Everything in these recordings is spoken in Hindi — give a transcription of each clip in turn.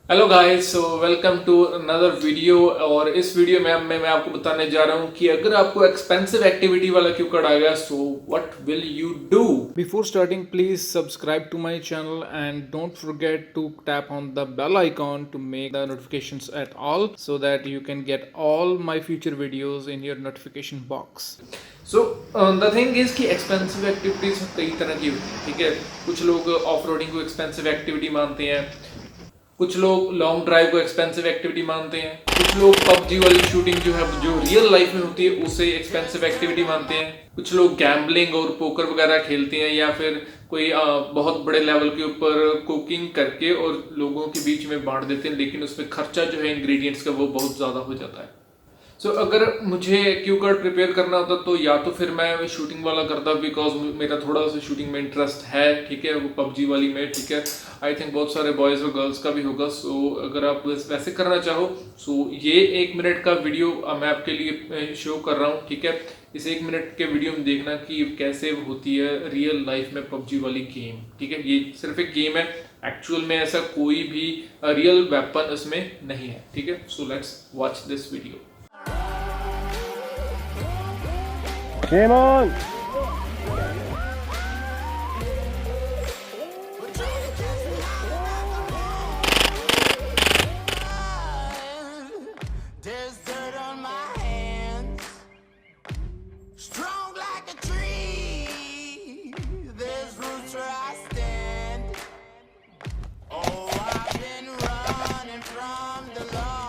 Hello guys, so welcome to another video. और इस वीडियो में मैं आपको बताने जा रहा हूँ कि अगर आपको एक्सपेंसिव एक्टिविटी वाला क्यू कार्ड आ गया, so what will you do. Before starting please subscribe to my channel and don't forget to tap on the bell icon to make the notifications at all so that you can get all my future videos in your notification box. So the thing is कि एक्सपेंसिव एक्टिविटीज कई तरह की होती हैं, ठीक है। कुछ लोग ऑफ रोडिंग को एक्सपेंसिव एक्टिविटी मानते हैं, कुछ लोग लॉन्ग ड्राइव को एक्सपेंसिव एक्टिविटी मानते हैं, कुछ लोग पबजी वाली शूटिंग जो है जो रियल लाइफ में होती है उसे एक्सपेंसिव एक्टिविटी मानते हैं, कुछ लोग गैम्बलिंग और पोकर वगैरह खेलते हैं या फिर कोई बहुत बड़े लेवल के ऊपर कुकिंग करके और लोगों के बीच में बांट देते हैं, लेकिन उसमें खर्चा जो है इंग्रेडिएंट्स का वो बहुत ज़्यादा हो जाता है। सो अगर मुझे क्यू कार्ड प्रिपेयर करना होता तो या तो फिर मैं शूटिंग वाला करता, बिकॉज मेरा थोड़ा सा शूटिंग में इंटरेस्ट है, ठीक है, वो पबजी वाली में, ठीक है। आई थिंक बहुत सारे बॉयज़ और गर्ल्स का भी होगा। सो अगर आप वैसे करना चाहो, सो ये 1 मिनट का वीडियो मैं आपके लिए शो कर रहा हूँ, ठीक है। इस 1 मिनट के वीडियो में देखना कि कैसे होती है रियल लाइफ में पबजी वाली गेम, ठीक है। ये सिर्फ एक गेम है, एक्चुअल में ऐसा कोई भी रियल वेपन इसमें नहीं है, ठीक है। So let's watch this video. Game on! There's dirt on my hands, strong like a tree. There's roots where I stand. Oh, I've been running from the law.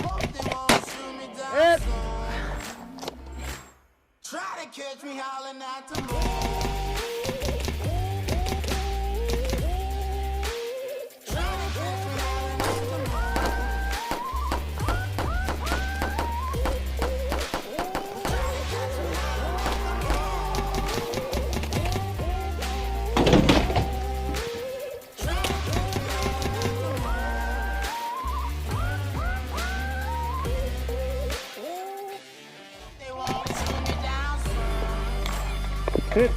Hope they won't shoot me down soon. Try to catch me howling at the moon. They won't shoot me down soon. Hit!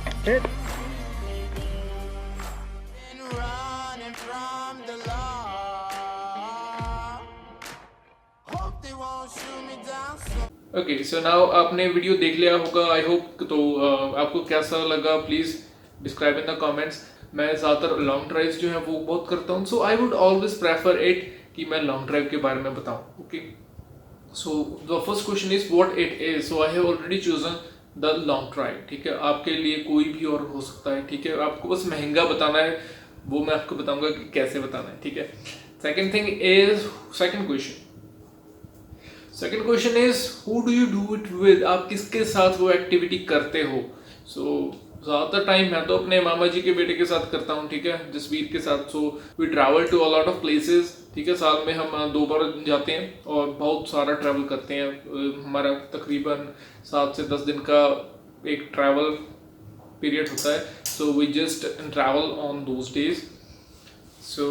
Been running from the law. Hope they won't shoot me down soon. Okay, so now आपने वीडियो देख लिया होगा, आई होप। तो आपको कैसा लगा please describe in the comments. मैं ज़्यादातर लॉन्ग ड्राइव्स जो है वो बहुत करता हूँ, so I would always prefer it कि मैं लॉन्ग ड्राइव के बारे में बताऊँ, okay. So the first question is what it is. So I have already chosen the long drive, ठीक है। आपके लिए कोई भी और हो सकता है, ठीक है। आपको बस महंगा बताना है, वो मैं आपको बताऊंगा कि कैसे बताना है, ठीक है। Second question is who do you do it with. आप किसके साथ वो एक्टिविटी करते हो। सो ज़्यादातर टाइम मैं तो अपने मामा जी के बेटे के साथ करता हूँ, ठीक है, जसवीर के साथ। So we travel to a lot of places, ठीक है। साल में हम 2 बार जाते हैं और बहुत सारा ट्रैवल करते हैं। हमारा तकरीबन 7 से 10 दिन का एक ट्रैवल पीरियड होता है। So we just travel on those days. So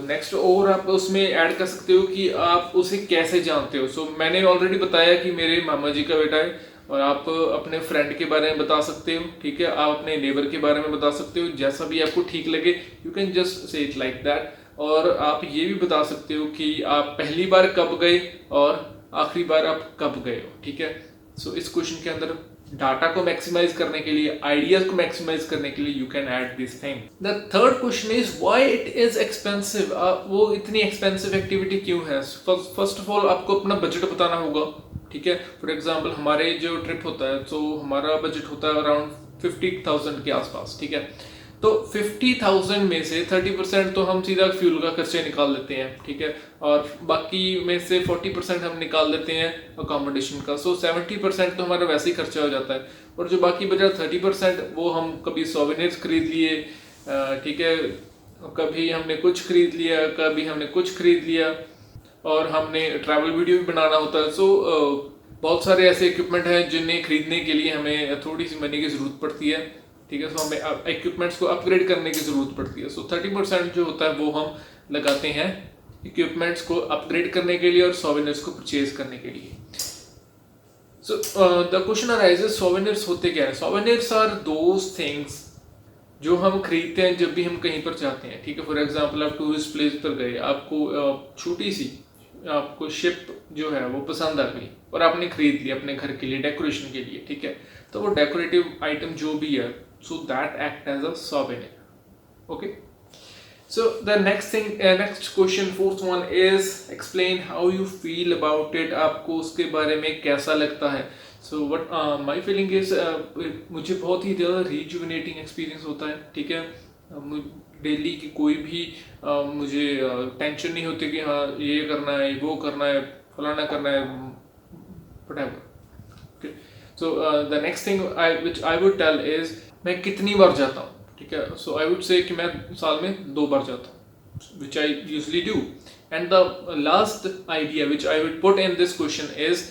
next, और आप उसमें ऐड कर सकते हो कि आप उसे कैसे जानते हो। सो मैंने ऑलरेडी बताया कि मेरे मामा जी का बेटा है, और आप अपने फ्रेंड के बारे में बता सकते हो, ठीक है। आप अपने नेबर के बारे में बता सकते हो, जैसा भी आपको ठीक लगे, you can just say it like that. और आप ये भी बता सकते हो कि आप पहली बार कब गए और आखिरी बार आप कब गए हो, ठीक है। सो इस क्वेश्चन के अंदर डाटा को मैक्सिमाइज करने के लिए, आइडियाज को मैक्सिमाइज करने के लिए you can add this thing. The third question is why it is expensive. वो इतनी एक्सपेंसिव एक्टिविटी क्यों है। फर्स्ट ऑफ ऑल आपको अपना बजट बताना होगा, ठीक है। फॉर एग्जाम्पल हमारे जो ट्रिप होता है, तो हमारा बजट होता है अराउंड 50,000 के आसपास, ठीक है। तो 50,000 में से 30% तो हम सीधा फ्यूल का खर्चे निकाल लेते हैं, ठीक है। और बाकी में से 40% हम निकाल देते हैं अकोमोडेशन का। सो 70% तो हमारा वैसे ही खर्चा हो जाता है। और जो बाकी बचा 30% वो हम कभी सोवेनिर्स खरीद लिए, ठीक है, कभी हमने कुछ खरीद लिया, कभी हमने कुछ खरीद लिया, और हमने ट्रैवल वीडियो भी बनाना होता है। सो बहुत सारे ऐसे इक्विपमेंट हैं जिन्हें खरीदने के लिए हमें थोड़ी सी मनी की ज़रूरत पड़ती है, ठीक है। सो हमें इक्विपमेंट्स को अपग्रेड करने की ज़रूरत पड़ती है। सो 30% जो होता है वो हम लगाते हैं इक्विपमेंट्स को अपग्रेड करने के लिए और सोवेनिर्स को परचेज करने के लिए। So the question arises, souvenirs होते क्या है। सोवेनिर्स आर दोज थिंग्स जो हम खरीदते हैं जब भी हम कहीं पर जाते हैं, ठीक है। फॉर एग्जांपल आप टूरिस्ट प्लेस पर गए, आपको छोटी सी आपको शिप जो है वो पसंद आ गई और आपने खरीद ली अपने घर के लिए, डेकोरेशन के लिए, ठीक है। तो वो डेकोरेटिव आइटम जो भी है, so that act as a souvenir. Okay, so the next question, fourth one is explain how you feel about it. आपको उसके बारे में कैसा लगता है। so what my feeling is, मुझे बहुत ही ज़्यादा rejuvenating experience होता है, ठीक है। डेली की कोई भी मुझे टेंशन नहीं होती कि हाँ ये करना है, वो करना है, फलाना करना है, whatever. Okay. So the next thing which I would tell is मैं कितनी बार जाता हूँ, ठीक है। सो आई वुड से कि मैं साल में 2 बार जाता हूँ, which I usually do. And the last idea which I would put in this question is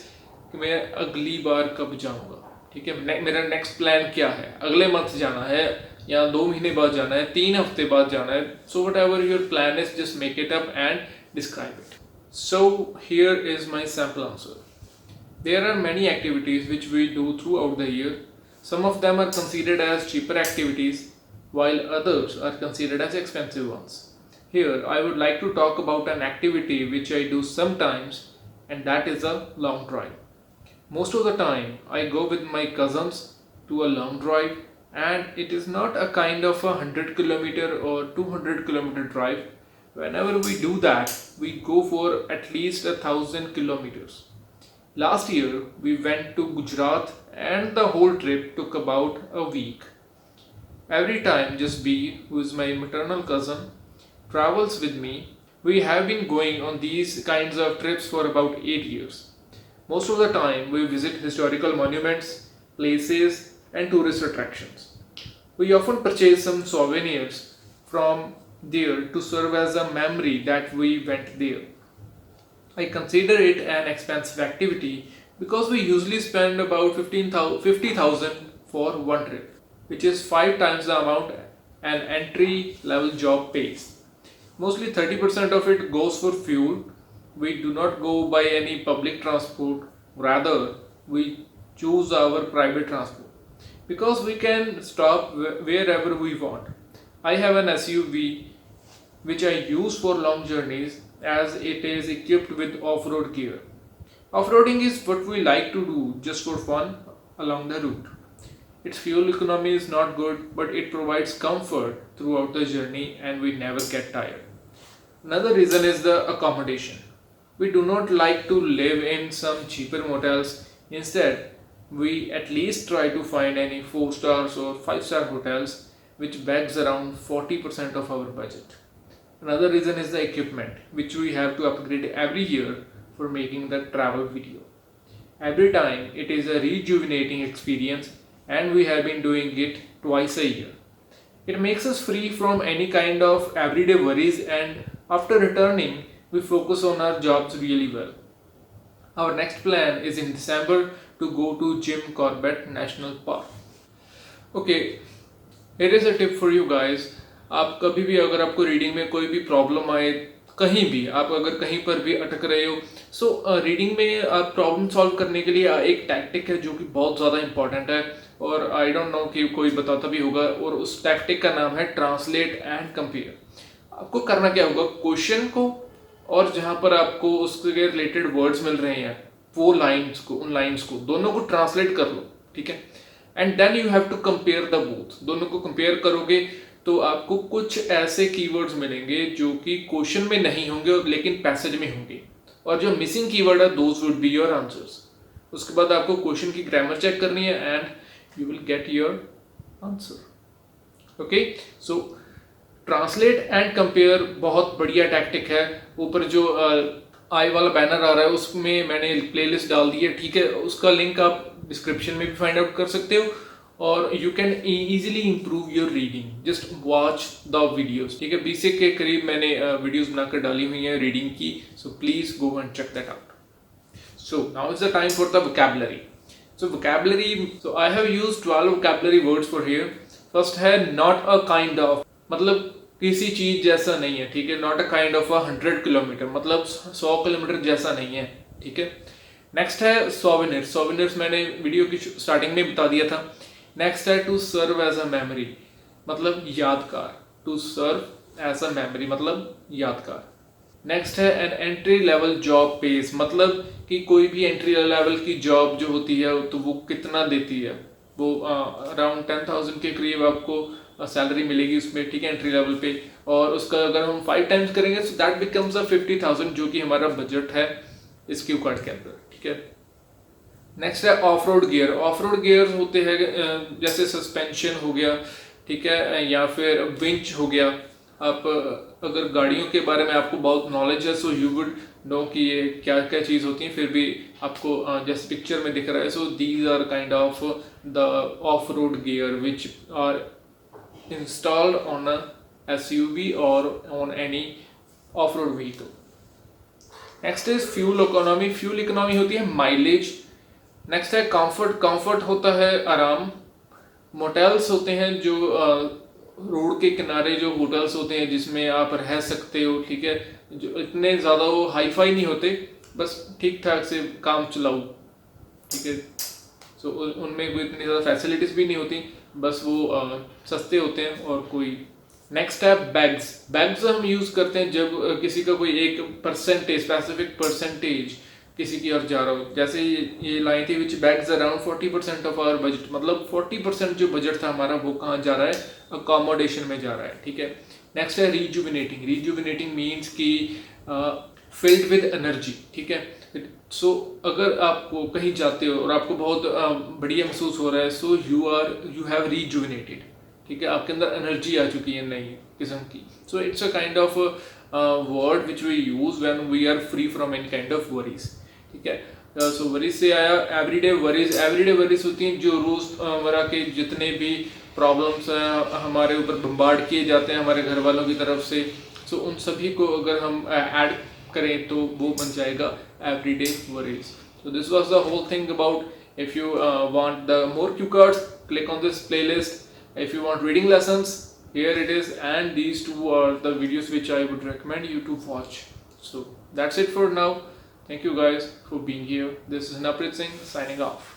कि मैं अगली बार कब जाऊँगा, ठीक है। मेरा नेक्स्ट प्लान क्या है, अगले मंथ जाना है या 2 महीने बाद जाना है, 3 हफ्ते बाद जाना है। So what ever your plan is, just make it up and describe it. So here is my sample answer. There are many activities which we do throughout the year. Some of them are considered as cheaper activities, while others are considered as expensive ones. Here, I would like to talk about an activity which I do sometimes, and that is a long drive. Most of the time, I go with my cousins to a long drive, and it is not a kind of a 100-kilometer or 200-kilometer drive. Whenever we do that, we go for at least 1,000 kilometers. Last year, we went to Gujarat and the whole trip took about a week. Every time Jasbir, who is my maternal cousin, travels with me, we have been going on these kinds of trips for about 8 years. Most of the time, we visit historical monuments, places, and tourist attractions. We often purchase some souvenirs from there to serve as a memory that we went there. I consider it an expensive activity because we usually spend about 50,000 for one trip, which is 5 times the amount an entry level job pays. Mostly 30% of it goes for fuel. We do not go by any public transport, rather we choose our private transport because we can stop wherever we want. I have an SUV which I use for long journeys as it is equipped with off-road gear. Off-roading is what we like to do just for fun along the route. Its fuel economy is not good, but it provides comfort throughout the journey and we never get tired. Another reason is the accommodation. We do not like to live in some cheaper motels. Instead, we at least try to find any 4 stars or 5-star hotels which bags around 40% of our budget. Another reason is the equipment, which we have to upgrade every year for making the travel video. Every time it is a rejuvenating experience and we have been doing it twice a year. It makes us free from any kind of everyday worries, and after returning we focus on our jobs really well. Our next plan is in December to go to Jim Corbett National Park. Okay, here is a tip for you guys. आप कभी भी अगर आपको रीडिंग में कोई भी प्रॉब्लम आए, कहीं भी आप अगर कहीं पर भी अटक रहे हो, सो रीडिंग में आप प्रॉब्लम सॉल्व करने के लिए एक टैक्टिक है जो कि बहुत ज़्यादा इंपॉर्टेंट है, और आई डोंट नो कि कोई बताता भी होगा, और उस टैक्टिक का नाम है ट्रांसलेट एंड कंपेयर। आपको करना क्या होगा, क्वेश्चन को और जहाँ पर आपको उसके रिलेटेड वर्ड्स मिल रहे हैं वो लाइन्स को, उन लाइन्स को दोनों को ट्रांसलेट कर लो, ठीक है। And then you have to compare the both. दोनों को कंपेयर करोगे तो आपको कुछ ऐसे कीवर्ड्स मिलेंगे जो कि क्वेश्चन में नहीं होंगे लेकिन पैसेज में होंगे, और जो मिसिंग कीवर्ड है those would be your answers. उसके बाद आपको क्वेश्चन की ग्रामर चेक करनी है and you will get your answer. Okay, so translate and compare बहुत बढ़िया टैक्टिक है। ऊपर जो आई वाला बैनर आ रहा है उसमें मैंने प्लेलिस्ट डाल दी है, ठीक है। उसका लिंक आप डिस्क्रिप्शन में भी फाइंड आउट कर सकते हो, और you can easily improve your reading, just watch the videos, ठीक है। 20 के करीब मैंने वीडियोस बनाकर डाली हुई हैं रीडिंग की, so please go and check that out. So now is the time for the vocabulary. So vocabulary, so I have used 12 vocabulary words for here. First है नॉट अ काइंड ऑफ, मतलब किसी चीज जैसा नहीं है, ठीक है। Not a kind of 100 kilometre, मतलब 100 किलोमीटर जैसा नहीं है, ठीक है। नेक्स्ट है सोवेनियर। सोवेनियर्स मैंने वीडियो की स्टार्टिंग में बता दिया था। नेक्स्ट है to serve as a memory. मतलब यादगार, to serve as a memory मतलब यादगार। नेक्स्ट है an entry level job pace, मतलब कि कोई भी एंट्री लेवल की जॉब जो होती है तो वो कितना देती है, वो अराउंड 10,000 के करीब आपको सैलरी मिलेगी उसमें, ठीक है, एंट्री लेवल पे। और उसका अगर हम 5 टाइम्स करेंगे तो दैट बिकम्स अ 50,000, जो कि हमारा बजट है इस क्यू कार्ड के अंदर, ठीक है। नेक्स्ट है of road gear. Of road gear होते हैं जैसे सस्पेंशन हो गया, ठीक है, या फिर विंच हो गया। आप अगर गाड़ियों के बारे में आपको बहुत नॉलेज है सो यू वुड नो कि ये क्या क्या चीज़ होती है, फिर भी आपको जैसे पिक्चर में दिख रहा है, so these are kind of the off road gear which are installed on a SUV और on any off road vehicle. Next is fuel economy. Fuel economy होती है माइलेज। नेक्स्ट है कंफर्ट। कंफर्ट होता है आराम। मोटेल्स होते हैं जो रोड के किनारे जो होटल्स होते हैं जिसमें आप रह सकते हो, ठीक है, जो इतने ज़्यादा वो हाई फाई नहीं होते, बस ठीक ठाक से काम चलाओ, ठीक है। सो उनमें कोई इतनी ज़्यादा फैसिलिटीज़ भी नहीं होती, बस वो सस्ते होते हैं और कोई। नेक्स्ट है बैग्स। बैग्स हम यूज़ करते हैं जब किसी का कोई एक परसेंटेज, स्पेसिफिक परसेंटेज किसी की ओर जा रहा हो। जैसे ये लाइन थी which bags around 40% of our budget, मतलब 40% जो बजट था हमारा वो कहाँ जा रहा है, अकोमोडेशन में जा रहा है, ठीक है। नेक्स्ट है रीजुविनेटिंग। रीजुविनेटिंग मीन्स कि फिल्ड विद एनर्जी, ठीक है। सो अगर आपको कहीं जाते हो और आपको बहुत बढ़िया महसूस हो रहा है, सो यू हैव रीजुविनेटेड, ठीक है, आपके अंदर एनर्जी आ चुकी है नई किस्म की। So it's a kind of word which we use when we are free from any kind of worries, ठीक है। सो वरीज से आया एवरीडे वरीज। एवरीडे वरीज होती हैं जो रोजमर्रा के जितने भी प्रॉब्लम्स हैं हमारे ऊपर बम्बार्ड किए जाते हैं हमारे घर वालों की तरफ से, सो उन सभी को अगर हम ऐड करें तो वो बन जाएगा everyday worries. So this was the whole thing about. If you want the more cue cards, click on this playlist. If you want reading lessons, here it is, and these two are the videos which I would recommend you to watch. So that's it for now. Thank you guys for being here. This is Naprit Singh signing off.